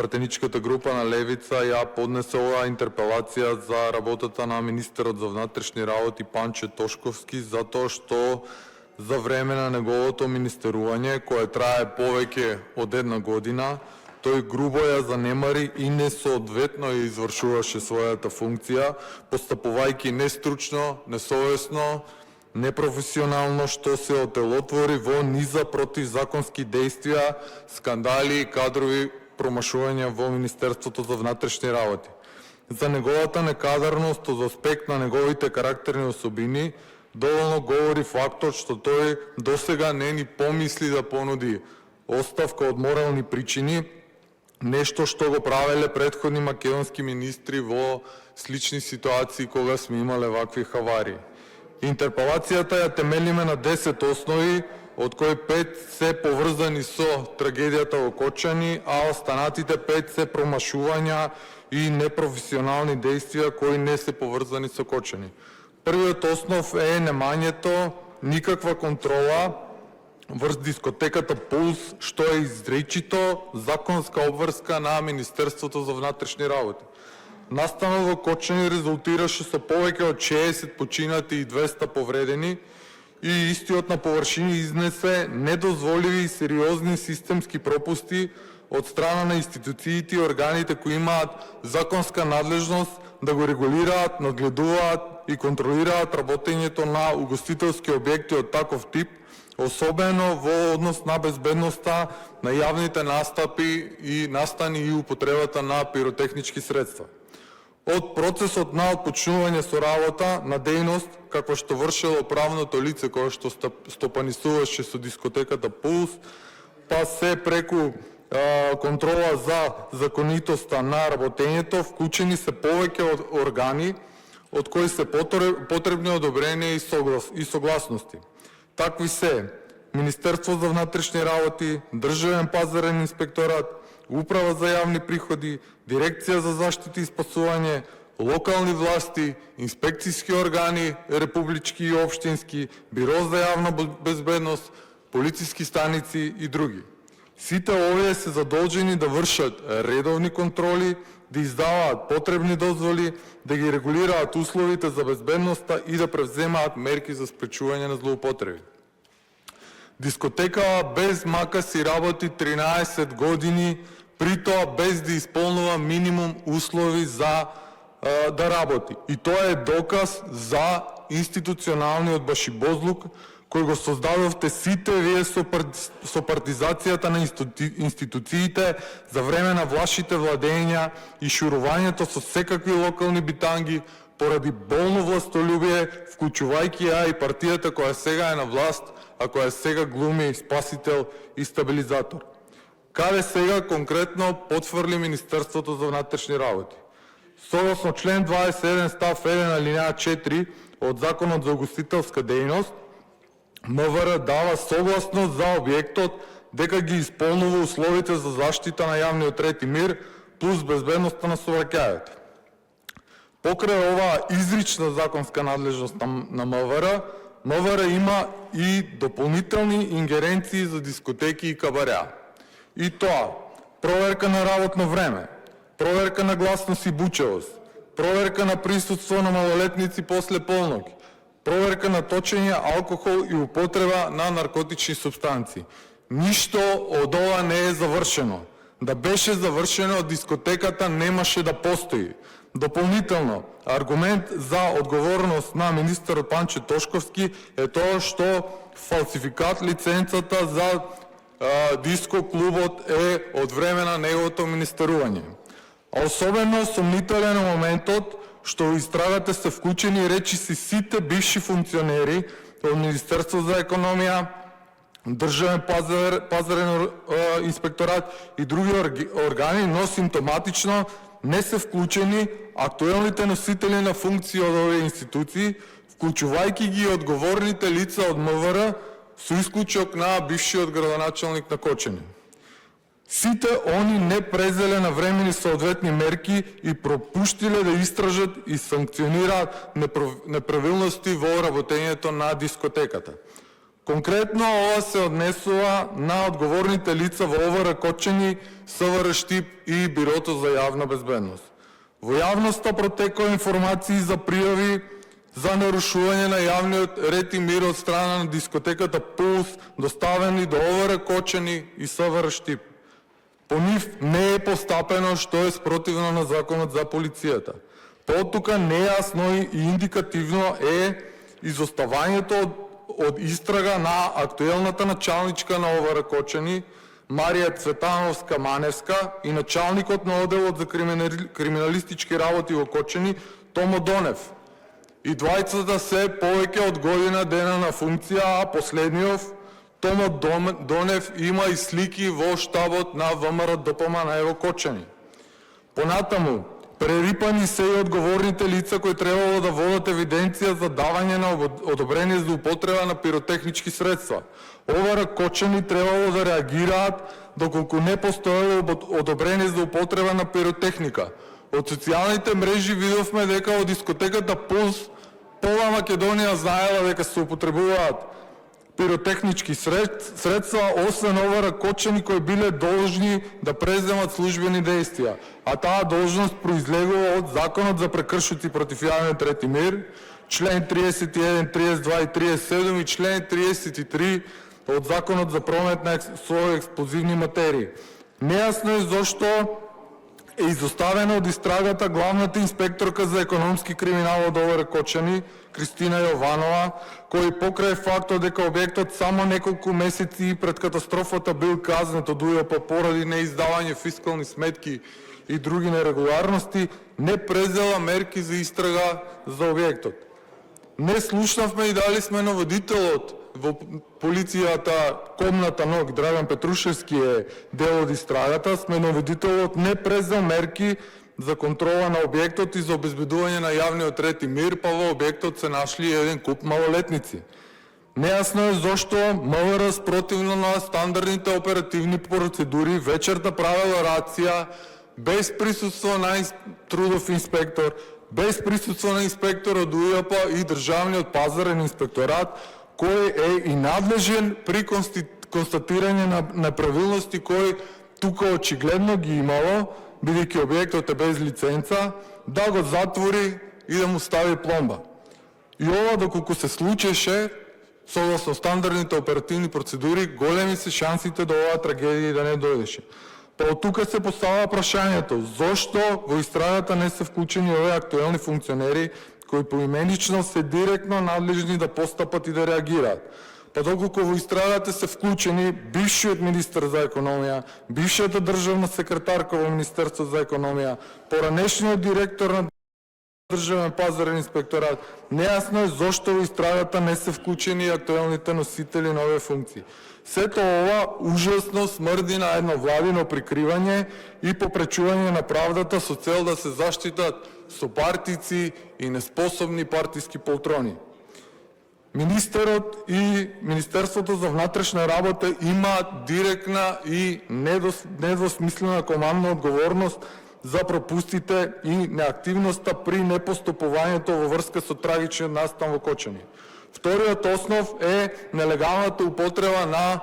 пратеничката група на Левица ја поднесе оваа интерпелација за работата на министерот за внатрешни работи Панче Тошковски, затоа што за време на неговото министерување, кое трае повеќе од една година, тој грубо ја занемари и несоодветно ја извршуваше својата функција, постапувајќи нестручно, несовесно, непрофесионално, што се отелотвори во низа противзаконски действија, скандали и кадрови промашувања во Министерството за внатрешни работи. За неговата некадарност од аспект на неговите карактерни особини доволно говори фактот што тој досега не ни помисли да понуди оставка од морални причини, нешто што го правеле претходни македонски министри во слични ситуации кога сме имале вакви хавари. Интерпелацијата ја темелиме на 10 основи, од кои 5 се поврзани со трагедијата во Кочани, а останатите 5 се промашувања и непрофесионални действија кои не се поврзани со Кочани. Првиот основ е немањето никаква контрола врз дискотеката Пулс, што е изречито законска обврска на Министерството за внатрешни работи. Настанот во Кочани резултираше со повеќе од 60 починати и 200 повредени и истиот на површини изнесе недозволиви и сериозни системски пропусти од страна на институциите и органите кои имаат законска надлежност да го регулираат, надгледуваат и контролираат работењето на угостителски објекти од таков тип, особено во однос на безбедноста на јавните настапи и настани и употребата на пиротехнички средства. Од процесот на отпочнување со работа на дејност, како што вршело правното лице кое што стопанисуваше со дискотеката Пулс, па се преку контрола за законитоста на работењето, вклучени се повеќе органи, од кои се потребни одобрение и согласности. Такви се Министерство за внатрешни работи, Државен пазарен инспекторат, Управа за јавни приходи, Дирекција за заштита и спасување, локални власти, инспекцијски органи, републички и општински, Биро за јавна безбедност, полициски станици и други. Сите овие се задолжени да вршат редовни контроли, да издаваат потребни дозволи, да ги регулираат условите за безбедноста и да превземаат мерки за спречување на злоупотреби. Дискотека без мака си работи 13 години, при тоа без да исполнува минимум услови за да работи. И тоа е доказ за институционалниот башибозлук кој го создадовте сите вие со партизацијата на институциите за време на вашите владења и шурувањето со секакви локални битанги поради болно властолюбие, вклучувајќи ја и партијата која сега е на власт, а која сега глуми спасител и стабилизатор. Каде сега конкретно потврли Министерството за внатрешни работи? Согласно член 27 став 1 алинеја 4 од Законот за угостителска дејност, МВР дава согласност за објектот дека ги исполнува условите за заштита на јавниот ред и мир плюс безбедноста на сообраќајот. Покрај оваа изрична законска надлежност на МВР, МВР има и дополнителни ингеренции за дискотеки и кабареа. И тоа, проверка на работно време, проверка на гласност и бучевост, проверка на присуство на малолетници после полнок, проверка на точење, алкохол и употреба на наркотични супстанции. Ништо од ова не е завршено. Да беше завршено, дискотеката немаше да постои. Дополнително, аргумент за одговорност на министерот Панче Тошковски е тоа што фалсификат лиценцата за диско клубот е од време на неговото министерување. Особено сомнителен е моментот што во истрагата се вклучени речиси сите бивши функционери од Министерство за економија, Државен пазарен инспекторат и други органи, но симптоматично не се вклучени актуелните носители на функции од овие институции, вклучувајќи ги одговорните лица од МВР, со исклучок на бившиот градоначалник на Кочани. Сите они не презеле на времени соодветни мерки и пропуштиле да истражат и санкционираат неправилности во работењето на дискотеката. Конкретно ова се однесува на одговорните лица во ОВР Кочани, СВР Штип и Бирото за јавна безбедност. Во јавноста протекоа информации за пријави за нарушување на јавниот ред и мир од страна на дискотеката Пулс, доставени до ОВР Кочани и СВР Штип. По нив не е постапено што е спротивно на законот за полицијата. Потука нејасно и индикативно е изоставањето од истрага на актуелната началничка на ОВР Кочани, Марија Цветановска-Маневска, и началникот на оделот за криминалистички работи во Кочани, Томо Донев. И двајцата се повеќе од година дена на функција, а последниот, Томо Донев, има и слики во штабот на ВМРО ДПМН во Кочани. Понатаму, прерипани се и одговорните лица кои требало да водат евиденција за давање на одобрение за употреба на пиротехнички средства. ОВР Кочани требало да реагираат доколку не постоело одобрение за употреба на пиротехника. Од социјалните мрежи видовме дека од дискотеката Пулс пола Македонија знаела дека се употребуваат пиротехнички средства, освен ОВР Кочани кои биле должни да преземат службени действија, а таа должност произлегува од Законот за прекршоци против јавниот ред и мир, член 31, 32 и 37 и член 33 од Законот за промет на експлозивни материи. Нејасно е зошто е изоставена од истрагата главната инспекторка за економски криминал од ОВР Кочани, Кристина Јованова, кој покрај фактот дека објектот само неколку месеци пред катастрофата бил казнет од УЈП поради неиздавање фискални сметки и други нерегуларности, не презела мерки за истрага за објектот. Не слушнавме и дали сме наводителот во полицијата Комната ног, Драган Петрушевски е дел од истрагата, сме наводителот не презел мерки за контрола на објектот и за обезбедување на јавниот ред и мир, па во објектот се нашли еден куп малолетници. Нејасно е зошто МВР спротивно на стандардните оперативни процедури вечерта правила рација без присуство на трудов инспектор, без присуство на инспектор од УЈП и Државниот пазарен инспекторат, кој е и надлежен при констатирање на неправилности кои тука очигледно ги имало, бидејќи објектот е без лиценца, да го затвори и да му стави пломба. И ова доколку се случеше, согласно стандардните оперативни процедури, големи се шансите да оваа трагедија да не дојдеше. Па од тука се поставува прашањето, зошто во истрагата не се вклучени овие актуелни функционери кои поименично се директно надлежни да постапат и да реагираат. Па доколку во истрагата се вклучени бившиот министер за економија, бившата државна секретарка во Министерство за економија, поранешниот директор на Државен пазарен инспекторат, нејасно е зошто во истрагата не се вклучени актуелните носители на овие функции. Сето ова ужасно смрди на едно владино прикривање и попречување на правдата со цел да се заштитат сопартици и неспособни партиски полтрони. Министерот и Министерството за внатрешна работа имаат директна и недвосмислена командна одговорност за пропустите и неактивноста при непоступувањето во врска со трагичниот настан во Кочани. Вториот основ е нелегалната употреба на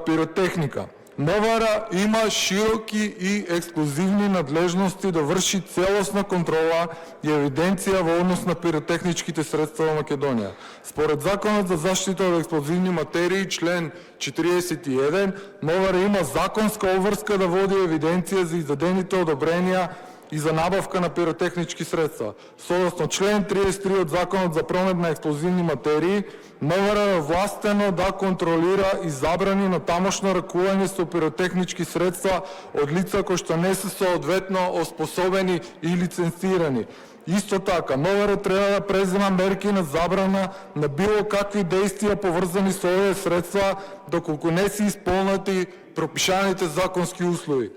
пиротехника. МВР има широки и ексклузивни надлежности да врши целосна контрола и евиденција во однос на пиротехничките средства во Македонија. Според Законот за заштита од експлозивни материи, член 41, МВР има законска обврска да води евиденција за издадените одобренија и за набавка на пиротехнички средства. Согласно член 33 од Законот за промет на експлозивни материи, МВР е властено да контролира и забрани на тамошно ракување со пиротехнички средства од лица кои што не се соодветно оспособени и лицензирани. Исто така, МВР треба да презема мерки на забрана на било какви действија поврзани со овие средства доколку не се исполнети пропишаните законски услови.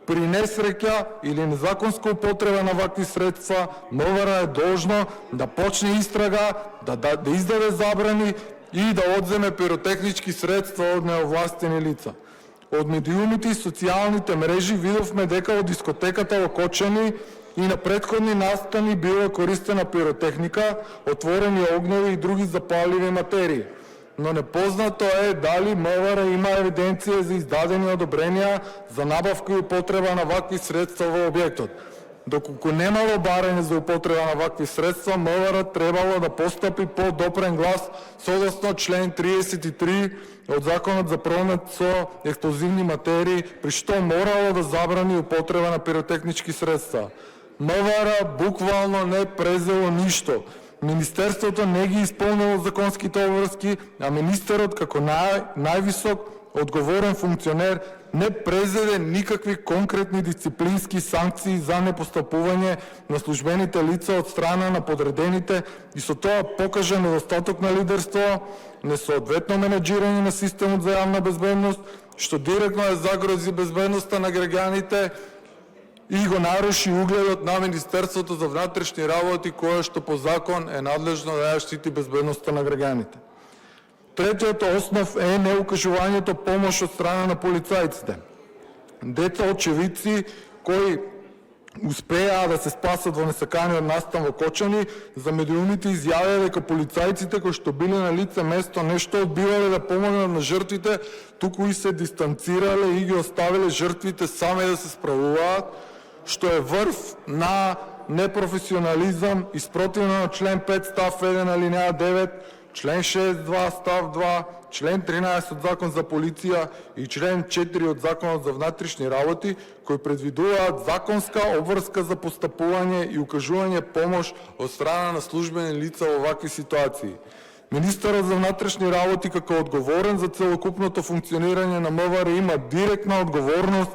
При несреќа или незаконска употреба на вакви средства, МВР е должно да почне истрага, да издаде забрани и да одземе пиротехнички средства од неовластени лица. Од медиумите и социјалните мрежи видовме дека од дискотеката во Кочани и на претходни настани била користена пиротехника, отворени огневи и други запаливи материи. но непознато е дали МВР има евиденција за издадени одобренија за набавка и употреба на вакви средства во објектот. Доколку немало барање за употреба на вакви средства, МВР требало да постапи по допрен глас согласно член 33 од Законот за промет со експлозивни материи, при што морало да забрани употреба на пиротехнички средства. МВР буквално не презело ништо. Министерството не ги исполнило законските обврски, а министерот како највисок одговорен функционер не презеде никакви конкретни дисциплински санкции за непостапување на службените лица од страна на подредените и со тоа покажа недостаток на лидерство, несоодветно менеджирање на системот за јавна безбедност, што директно ја загрози безбедноста на граѓаните и го наруши угледот на Министерството за внатрешни работи, кое што по закон е надлежно да ја штити безбедноста на граѓаните. Третиот основ е неукажувањето помош од страна на полицајците. Деца очевидци кои успеа да се спасат во несаканиот настан во Кочани, за медиумите изјавија дека полицајците кои што биле на лице место нешто одбивале да помогнат на жртвите, туку и се дистанцирале и ги оставиле жртвите сами да се справуваат, што е врв на непрофесионализам и спротивно на член 5 став 1 алинеја 9, член 6.2 став 2, член 13 од Закон за полиција и член 4 од Законот за внатрешни работи, кои предвидуваат законска обврска за постапување и укажување помош од страна на службени лица во вакви ситуации. Министерот за внатрешни работи како одговорен за целокупното функционирање на МВР има директна одговорност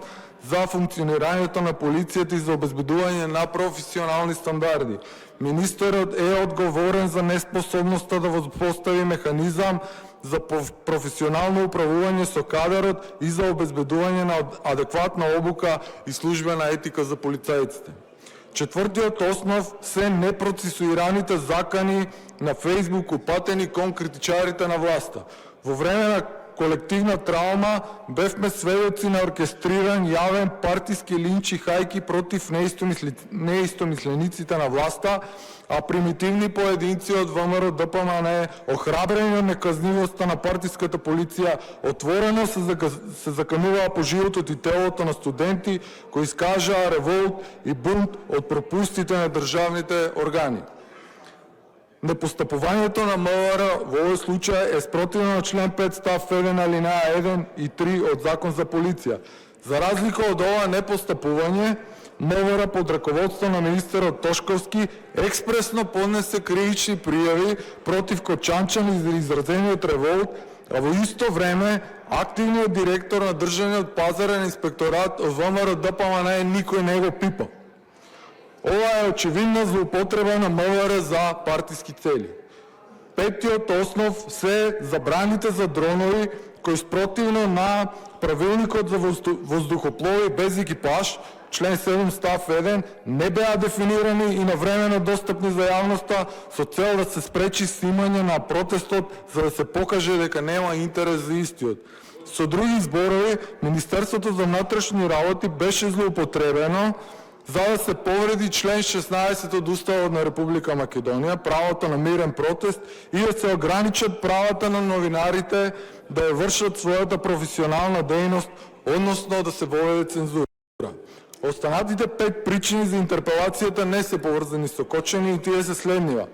за функционирањето на полицијата и за обезбедување на професионални стандарди. Министерот е одговорен за неспособноста да воспостави механизам за професионално управување со кадарот и за обезбедување на адекватна обука и службена етика за полицајците. Четвртиот основ се непроцесуираните закани на Фејсбук упатени кон критичарите на власта. Во време на колективна траума бевме сведоци на оркестриран јавен партиски линч и хајки против неистомислениците на власта, а примитивни поединци од ВМРО ДПМН, охрабрени од неказнивоста на партиската полиција, отворено се закануваа по животот и телото на студенти кои искажаа револт и бунт од пропустите на државните органи. Непостапувањето на МВР во овој случај е спротивно на член 5 став 1 алинеја 1 и 3 од Закон за полиција. За разлика од ова непостапување, МВР под раководство на министерот Тошковски експресно поднесе кривични пријави против Кочанчани за изразениот револт, а во исто време активниот директор на државниот пазарен инспекторат од ВМРО ДПМН никој не го пипа. Ова е очевидна злоупотреба на МВР за партиски цели. Петиот основ се забраните за дронови, кои спротивно на правилникот за воздухоплови без екипаж, член 7 став 1, не беа дефинирани и навремено достапни за јавноста со цел да се спречи снимање на протестот за да се покаже дека нема интерес за истиот. Со други зборови, Министерството за внатрешни работи беше злоупотребено за да се повреди член 16 од Уставот на Република Македонија, правото на мирен протест и да се ограничат правата на новинарите да ја вршат својата професионална дејност, односно да се воведе цензура. Останатите 5 причини за интерпелацијата не се поврзани со Кочани и тие се следнива.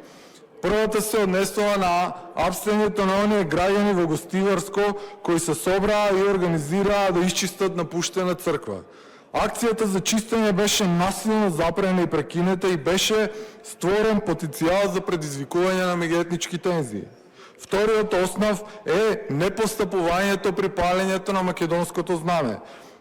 Првата се однесува на апстењето на оние граѓани во Гостиварско кои се собраа и организираа да исчистат напуштена црква. Акцијата за чистење беше насилно запрена и прекината и беше створен потенцијал за предизвикување на меѓуетнички тензии. Вториот основ е непостапувањето при палењето на македонското знаме.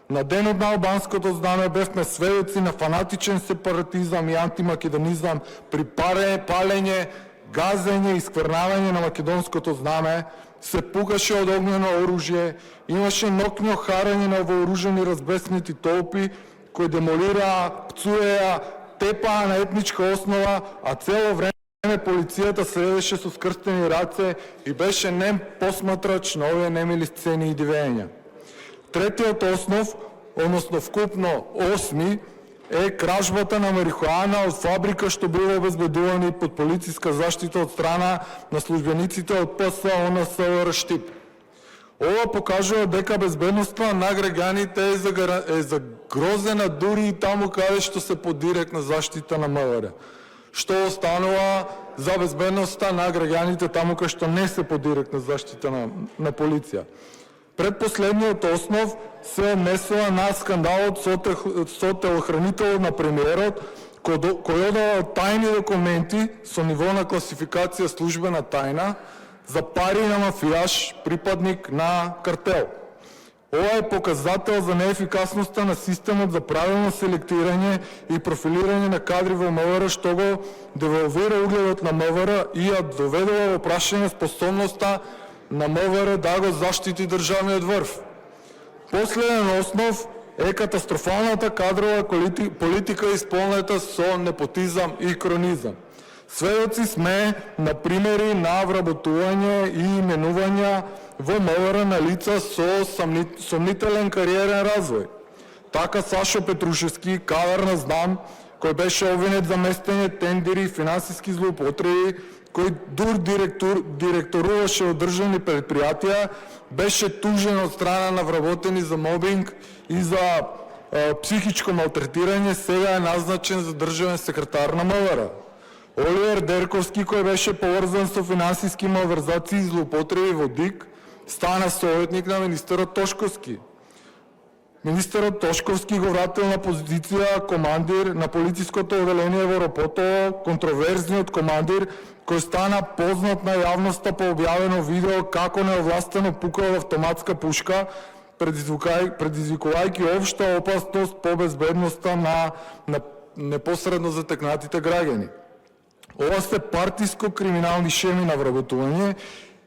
На денот на албанското знаме бевме сведоци на фанатичен сепаратизам и антимакедонизам при палење, газење и сквернавање на македонското знаме, се пукаше од огнено оружје, имаше ноќно харање на вооружени разбеснити толпи кои демолираа, пцуеа, тепаа на етничка основа, а цело време полицијата следеше со скрстени раце и беше нем посматрач на овие немили сцени и дивења. Третиот основ, односно вкупно 8, е кражбата на марихуана од фабрика што било обезбедувани под полициска заштита од страна на службениците од ПС ОНСВР Штип. Ова покажува дека безбедноста на граѓаните е загрозена дури и таму каде што се под директна заштита на МВР. Што останува за безбедноста на граѓаните таму каде што не се под директна заштита на полиција. Предпоследниот основ се однесува на скандалот со телохранителот на премиерот, кој одава тајни документи со ниво на класификација службена тајна за пари на мафијаш, припадник на картел. Ова е показател за неефикасноста на системот за правилно селектирање и профилирање на кадри во МВР, што го девалвира угледот на МВР и ја доведува во прашање способноста на МВР да го заштити државниот врв. Последен основ е катастрофалната кадрова политика исполнета со непотизам и кронизам. Сведоци сме на примери на вработување и именување во МВР на лица со сомнителен кариерен развој. Така Сашо Петрушевски, кадар на знам, кој беше обвинет за местење тендери и финансиски злоупотреби, кој дур директоруваше од државни предпријатија, беше тужен од страна на вработени за мобинг и за психичко малтретирање, сега е назначен за државен секретар на МВР. Оливер Дерковски, кој беше поврзан со финансиски малверзации и злоупотреби во ДИК, стана советник на министерот Тошковски. Министерот Тошковски го вратил на позиција командир на полициското оделение во Ропотово, контроверзниот командир кој стана познат на јавноста по објавено видео како неовластено пукал автоматска пушка, предизвикувајќи општа опасност по безбедноста на непосредно затекнатите граѓани. Ова се партиско криминални шеми на вработување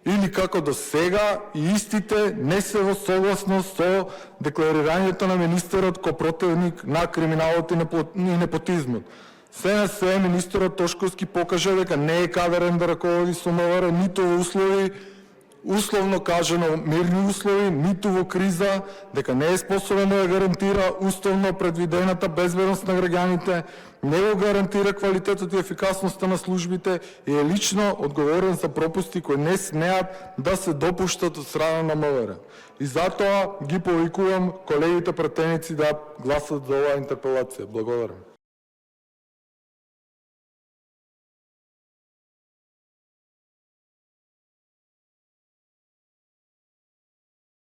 или како до сега и истите не се во согласност со декларирањето на министерот ко противник на криминалот и непотизмот. Се на се министерот Тошковски покажа дека не е кадарен да раководи со МВР ниту во услови, условно кажано мирни услови, ниту во криза, дека не е способен да гарантира уставно предвидената безбедност на граѓаните, не го гарантира квалитетот и ефикасноста на службите и е лично одговорен за пропусти кои не смеат да се допуштат од страна на МВР. И затоа ги повикувам колегите пратеници да гласат за оваа интерпелација. Благодарам.